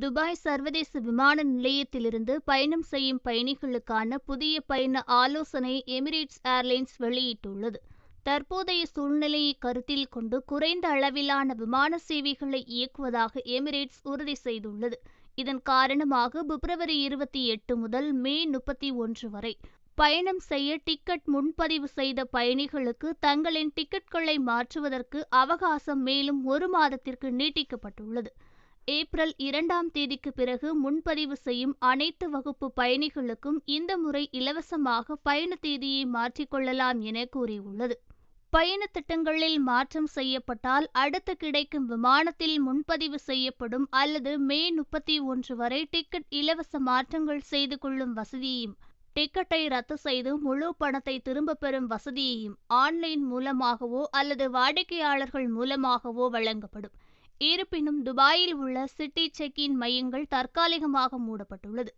Dubai சர்வதேச விமான நிலையத்திலிருந்து பயணம் செய்யும் பயணிகளுக்கான புதிய பயண ஆலோசனை எமிரேட்ஸ் ஏர்லைன்ஸ் வெளியிட்டுள்ளது. தற்போதைய சூழ்நிலையை கருத்தில் கொண்டு குறைந்த அளவிலான விமான சேவைகளை இயக்குவதாக எமிரேட்ஸ் உறுதி செய்துள்ளது. இதன் காரணமாக பிப்ரவரி 28 முதல் மே 31 வரை பயணம் செய்ய டிக்கெட் முன்பதிவு செய்த பயணிகளுக்கு தங்களின் டிக்கெட்களை மாற்றுவதற்கு அவகாசம் மேலும் 1 மாதத்திற்கு நீட்டிக்கப்பட்டுள்ளது. ஏப்ரல் 2ஆம் தேதிக்கு பிறகு முன்பதிவு செய்யும் அனைத்து வகுப்பு பயணிகளுக்கும் இந்த முறை இலவசமாக பயண தேதியை மாற்றிக்கொள்ளலாம் என கூறியுள்ளது. பயண திட்டங்களில் மாற்றம் செய்யப்பட்டால் அடுத்து கிடைக்கும் விமானத்தில் முன்பதிவு செய்யப்படும் அல்லது மே 31 வரை டிக்கெட் இலவச மாற்றங்கள் செய்து கொள்ளும் வசதியையும், டிக்கெட்டை ரத்து செய்து முழு பணத்தை திரும்ப பெறும் வசதியையும் ஆன்லைன் மூலமாகவோ அல்லது வாடிக்கையாளர்கள் மூலமாகவோ வழங்கப்படும். இருப்பினும் துபாயில் உள்ள சிட்டி செக் இன் மையங்கள் தற்காலிகமாக மூடப்பட்டுள்ளது.